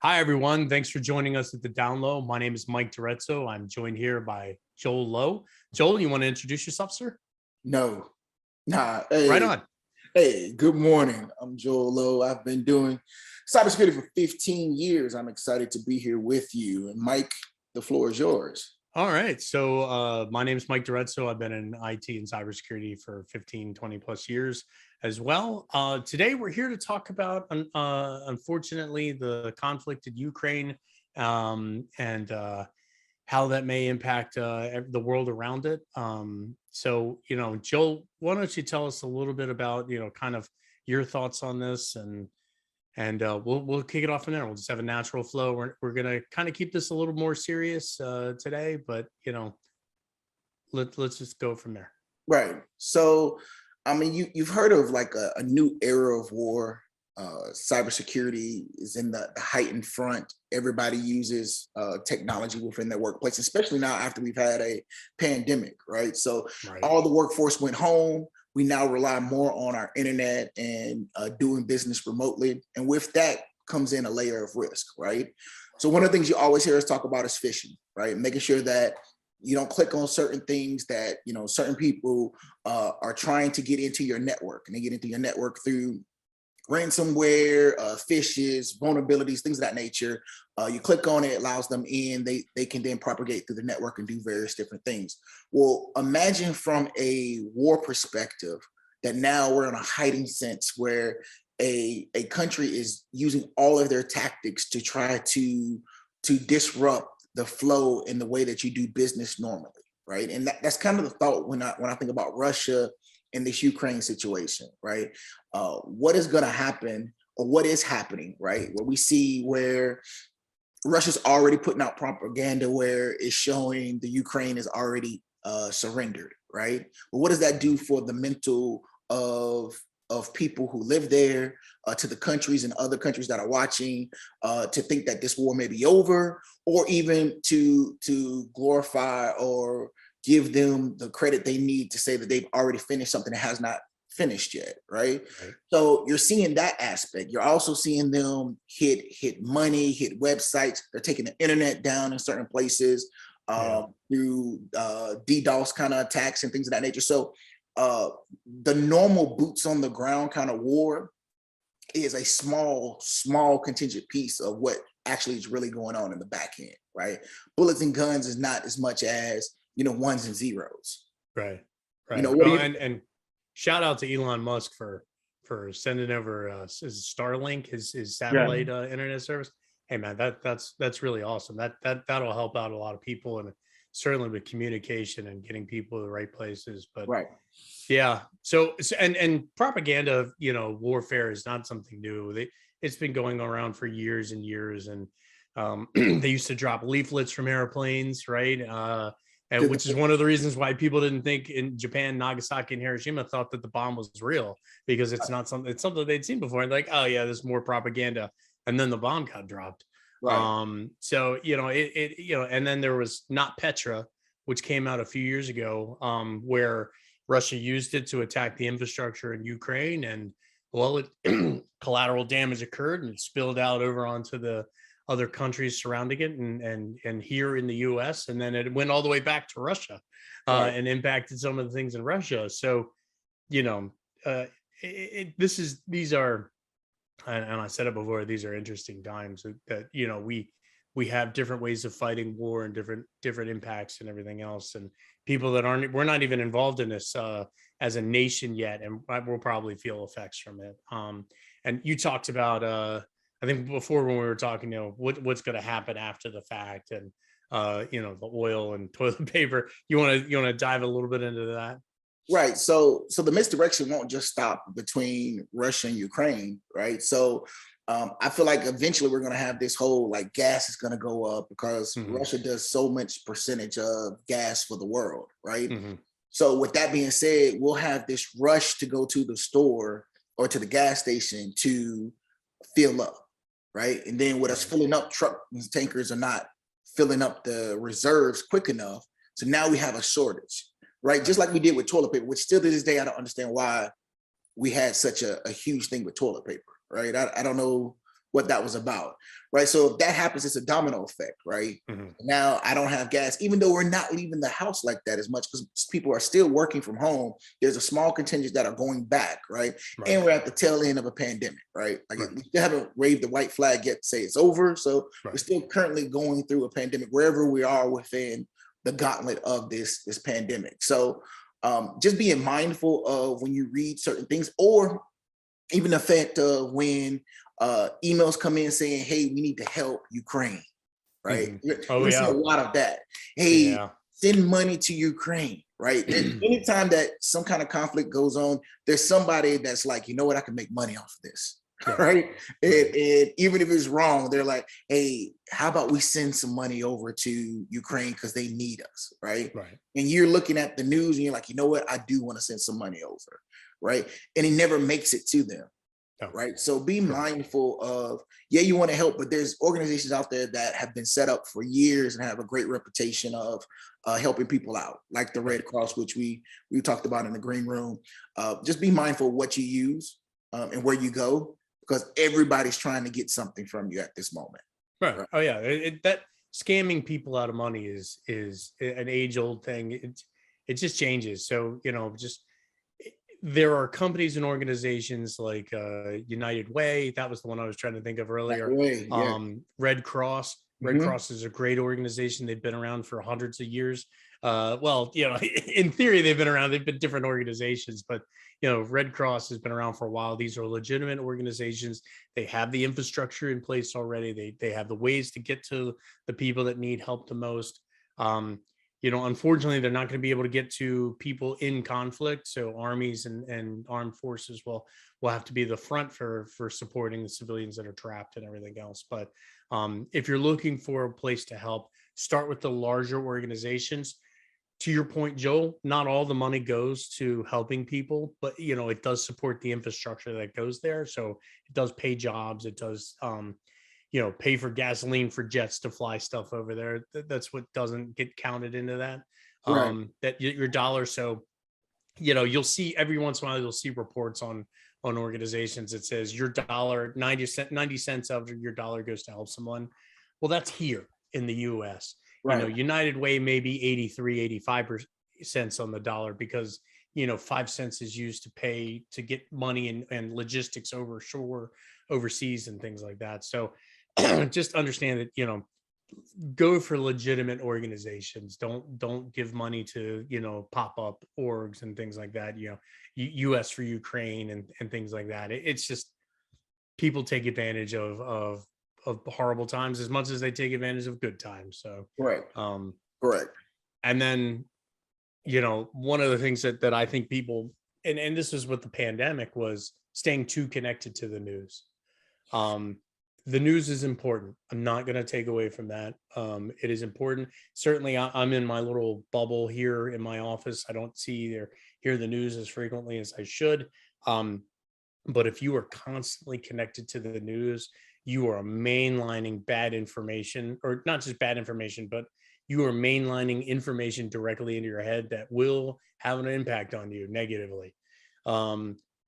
Hi, everyone. Thanks for joining us at the Down Low. My name is Mike Durezzo. I'm joined here by Joel Lowe. Joel, you want to introduce yourself, sir? No, nah. Right Hey, on. hey, good morning. I'm Joel Lowe. I've been doing cybersecurity for 15 years. I'm excited to be here with you. And Mike, the floor is yours. All right. So my name is Mike Durezzo. I've been in IT and cybersecurity for 15, 20 plus years as well. Today, we're here to talk about, unfortunately, the conflict in Ukraine and how that may impact the world around it. Joel, why don't you tell us a little bit about, kind of your thoughts on this, and we'll kick it off from there. We'll just have a natural flow. We're gonna kind of keep this a little more serious today, but let's just go from there. Right. So, I mean, you've heard of like a new era of war. Cybersecurity is in the heightened front. Everybody uses technology within their workplace, especially now after we've had a pandemic, right? So Right. all the workforce went home. We now rely more on our internet and doing business remotely. And with that comes in a layer of risk, right? So one of the things you always hear us talk about is phishing, right? Making sure that you don't click on certain things that, certain people are trying to get into your network, and they get into your network through ransomware, phishes, vulnerabilities, things of that nature. You click on it, allows them in. They can then propagate through the network and do various different things. Well, imagine from a war perspective that now we're in a hiding sense where a country is using all of their tactics to try to disrupt the flow in the way that you do business normally, right? And that's kind of the thought when I think about Russia in this Ukraine situation, right? What is going to happen, or what is happening, right? Where we see where Russia's already putting out propaganda where it's showing the Ukraine is already surrendered, right? Well, what does that do for the mental of people who live there, to the countries and other countries that are watching, to think that this war may be over, or even to glorify or give them the credit they need to say that they've already finished something that has not finished yet, right? Right. So you're seeing that aspect. You're also seeing them hit money, hit websites. They're taking the internet down in certain places through DDoS kind of attacks and things of that nature. So the normal boots on the ground kind of war is a small contingent piece of what actually is really going on in the back end, right? Bullets and guns is not as much as ones and zeros. Right. What do Well, you? and shout out to Elon Musk for sending over his Starlink, his satellite internet service. Hey man, that's really awesome. That'll help out a lot of people, and certainly with communication and getting people to the right places. But Right. yeah, and propaganda, warfare is not something new. It's been going around for years and years, and they used to drop leaflets from airplanes, right? And which is one of the reasons why people didn't think in Japan, Nagasaki, and Hiroshima thought that the bomb was real, because it's something they'd seen before. And like, oh yeah, there's more propaganda, and then the bomb got dropped. Right. So and then there was Not Petra, which came out a few years ago, where Russia used it to attack the infrastructure in Ukraine, and well, collateral damage occurred, and it spilled out over onto the other countries surrounding it, and here in the U.S., and then it went all the way back to Russia, Right. and impacted some of the things in Russia. So, these are, and I said it before, these are interesting times that we have different ways of fighting war and different impacts and everything else, and people that we're not even involved in this as a nation yet, and we'll probably feel effects from it. And you talked about I think before when we were talking, what's going to happen after the fact, and the oil and toilet paper. You want to dive a little bit into that? Right. So the misdirection won't just stop between Russia and Ukraine, right? So I feel like eventually we're going to have this whole, like, gas is going to go up because Russia does so much percentage of gas for the world, right? So with that being said, we'll have this rush to go to the store or to the gas station to fill up, right? And then with us filling up, truck tankers are not filling up the reserves quick enough. So now we have a shortage, right? Just like we did with toilet paper, which still to this day, I don't understand why we had such a huge thing with toilet paper, right? I don't know what that was about, right? So if that happens, it's a domino effect, right? Now I don't have gas, even though we're not leaving the house like that as much because people are still working from home. There's a small contingent that are going back, right? And we're at the tail end of a pandemic, right? Like we still haven't waved the white flag yet to say it's over. So we're still currently going through a pandemic wherever we are within the gauntlet of this pandemic. So just being mindful of when you read certain things, or even the fact of when emails come in saying, hey, we need to help Ukraine, right? Oh, we see a lot of that. Hey, send money to Ukraine, right? Anytime that some kind of conflict goes on, there's somebody that's like, you know what, I can make money off of this, right? And even if it's wrong, they're like, hey, how about we send some money over to Ukraine because they need us, right? And you're looking at the news and you're like, you know what, I do want to send some money over, right? And it never makes it to them. Right. So be mindful of, you want to help, but there's organizations out there that have been set up for years and have a great reputation of helping people out, like the Red Cross, which we talked about in the green room. Just be mindful of what you use and where you go, because everybody's trying to get something from you at this moment. Right. Oh yeah. That scamming people out of money is an age old thing. It just changes. So, there are companies and organizations like United Way. That was the one I was trying to think of earlier. Red Cross. Red Cross is a great organization. They've been around for hundreds of years. In theory, they've been around. They've been different organizations, but Red Cross has been around for a while. These are legitimate organizations. They have the infrastructure in place already. They have the ways to get to the people that need help the most. Unfortunately, they're not going to be able to get to people in conflict. So armies and armed forces will have to be the front for supporting the civilians that are trapped and everything else. But if you're looking for a place to help, start with the larger organizations. To your point, Joel, not all the money goes to helping people, but it does support the infrastructure that goes there. So it does pay jobs. It does pay for gasoline for jets to fly stuff over there. That's what doesn't get counted into that. That your dollar. So, you'll see every once in a while, you'll see reports on organizations that says your dollar, 90 cents of your dollar goes to help someone. Well, that's here in the US. United Way may be 83, 85 cents on the dollar because 5 cents is used to pay to get money and logistics overseas and things like that. So just understand that go for legitimate organizations. Don't give money to pop-up orgs and things like that. US for Ukraine and things like that. It's just people take advantage of horrible times as much as they take advantage of good times. So correct. And then one of the things that I think people and this was with the pandemic was staying too connected to the news. The news is important. I'm not going to take away from that. It is important. Certainly, I'm in my little bubble here in my office. I don't see or hear the news as frequently as I should. But if you are constantly connected to the news, you are mainlining bad information, or not just bad information, but you are mainlining information directly into your head that will have an impact on you negatively.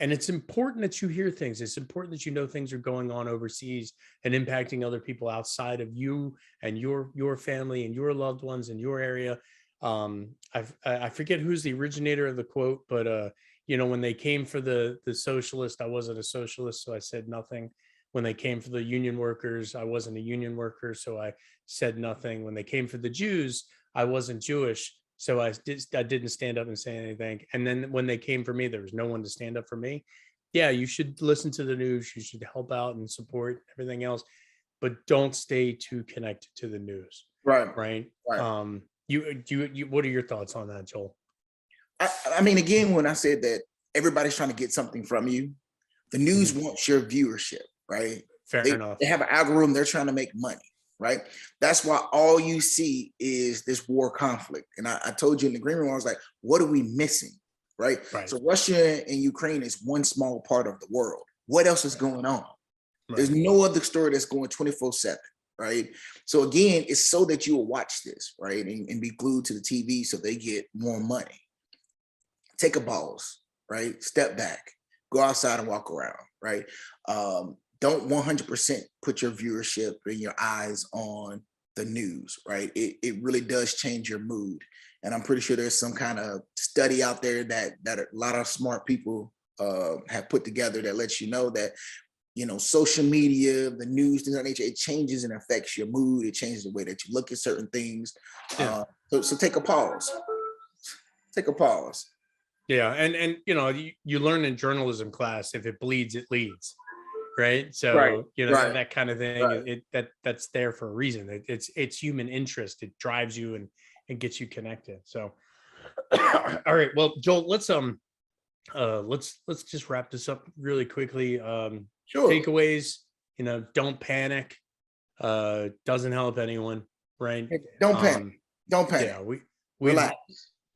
And it's important that you hear things. It's important that you know things are going on overseas and impacting other people outside of you and your family and your loved ones in your area. I forget who's the originator of the quote, but when they came for the socialist, I wasn't a socialist, so I said nothing. When they came for the union workers, I wasn't a union worker, so I said nothing. When they came for the Jews, I wasn't Jewish, so I didn't stand up and say anything. And then when they came for me, there was no one to stand up for me. Yeah, you should listen to the news. You should help out and support everything else, but don't stay too connected to the news. Right. You what are your thoughts on that, Joel? I mean, again, when I said that everybody's trying to get something from you, the news wants your viewership, right? Fair enough. They have an algorithm. They're trying to make money, right? That's why all you see is this war conflict. And I told you in the green room, I was like, what are we missing, right? So Russia and Ukraine is one small part of the world. What else is going on? There's no other story that's going 24/7, right? So again, it's so that you will watch this, right? And be glued to the TV so they get more money. Take a pause, right? Step back, go outside and walk around, right? don't 100% put your viewership and your eyes on the news, right? It really does change your mood. And I'm pretty sure there's some kind of study out there that a lot of smart people have put together that lets you know that, you know, social media, the news, things of that nature, it changes and affects your mood. It changes the way that you look at certain things. Yeah. So take a pause. Take a pause. Yeah. And you know, you learn in journalism class, if it bleeds, it leads. Right. Right, So, you know, right, that kind of thing, right. that's there for a reason. It's human interest. It drives you and gets you connected. So all right. Well, Joel, let's just wrap this up really quickly. Sure. Takeaways, you know, don't panic. Doesn't help anyone, right? Don't panic. Um, Don't panic. yeah, we've Relax.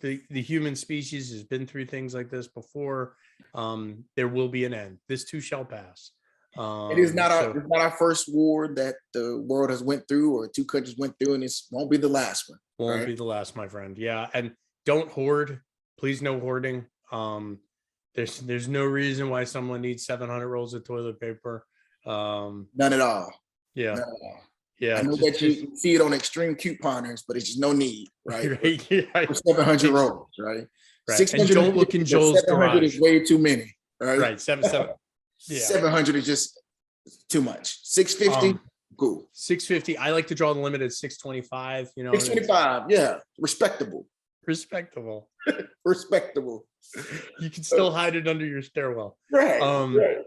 the human species has been through things like this before. There will be an end. This too shall pass. So It's not our first war that the world has went through, or two countries went through, and this won't be the last one. won't Right. be the last, my friend. Yeah, and don't hoard. Please, no hoarding. There's no reason why someone needs 700 rolls of toilet paper. None at all. Yeah, None at all. I yeah, know that you see it on extreme couponers, but it's just no need, right? right, yeah, For 700 rolls, right? right. And 600, don't look in Joel's 700 garage. is way too many, right? Right, seven. Yeah, 700 is just too much. 650, cool. 650. I like to draw the limit at 625. You know, 625, yeah, respectable. respectable. Respectable. You can still hide it under your stairwell. Right. Right.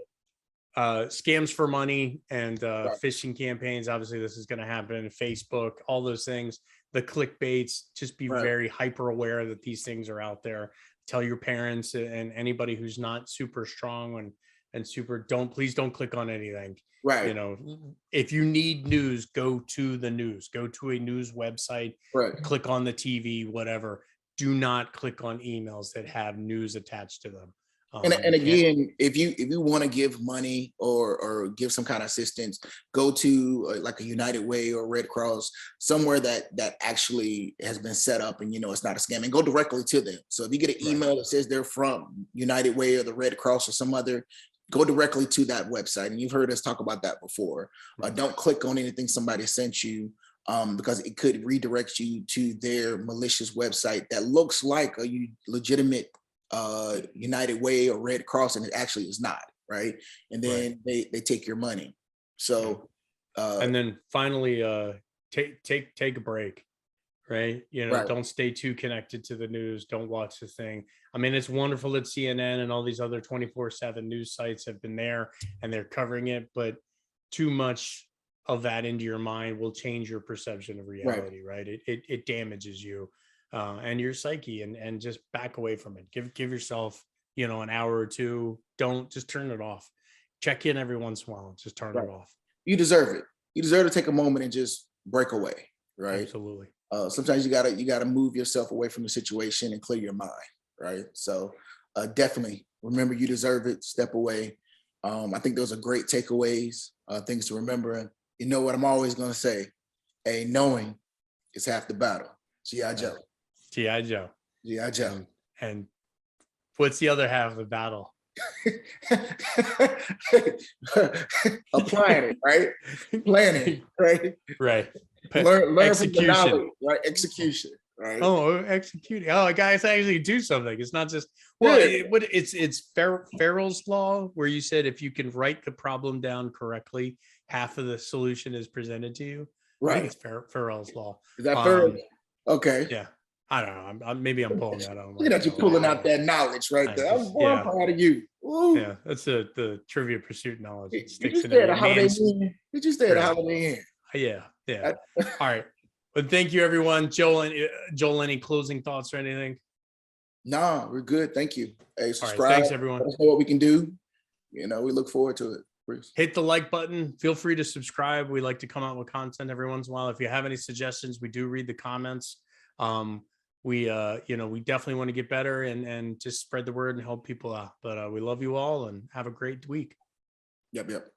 Scams for money and Right. phishing campaigns. Obviously, this is going to happen. Facebook, all those things. The clickbaits. Just be Right. very hyper aware that these things are out there. Tell your parents and anybody who's not super strong and super. Please don't click on anything. Right. You know, if you need news, go to the news. Go to a news website. Right. Click on the TV, whatever. Do not click on emails that have news attached to them. And again, if you want to give money or give some kind of assistance, go to like a United Way or Red Cross, somewhere that actually has been set up and, you know, it's not a scam, and go directly to them. So if you get an email that says they're from United Way or the Red Cross or some other, go directly to that website. And you've heard us talk about that before. Don't click on anything somebody sent you, because it could redirect you to their malicious website that looks like a legitimate United Way or Red Cross, and it actually is not, right? And then they take your money. So and then finally take a break, right? You know, don't stay too connected to the news. Don't watch the thing. I mean, it's wonderful that CNN and all these other 24/7 news sites have been there and they're covering it, but too much of that into your mind will change your perception of reality, right? It damages you and your psyche, and just back away from it. Give yourself, you know, an hour or two. Don't just turn it off. Check in every once in a while. Just turn it off. You deserve it. You deserve to take a moment and just break away, right? Absolutely. Sometimes you gotta move yourself away from the situation and clear your mind, right? So definitely remember, you deserve it. Step away. I think those are great takeaways, things to remember. And you know what I'm always gonna say? Hey, knowing is half the battle. G.I. Joe. G.I. Joe. G.I. Joe. And what's the other half of the battle? Applying it, right? Planning, right? Right. Learn from the knowledge, right? Execution, right? Oh, executing. Oh, guys, actually do something. It's not just, well, it's Farrell's law, where you said if you can write the problem down correctly, half of the solution is presented to you. Right. I think it's Farrell's law. Is that Farrell? Okay. Yeah. I don't know. Maybe I'm pulling that out. Look at you pulling out that knowledge right there. I'm proud of you. Ooh. Yeah, that's the Trivia Pursuit knowledge. It sticks in there. Did you stay at a Holiday Inn? Yeah. All right. But thank you, everyone. Joel, any closing thoughts or anything? No, we're good. Thank you. Hey, subscribe. All right, thanks, everyone. Let us know what we can do. You know, we look forward to it. Bruce. Hit the like button. Feel free to subscribe. We like to come out with content every once in a while. If you have any suggestions, we do read the comments. We definitely want to get better and just spread the word and help people out. But we love you all and have a great week. Yep.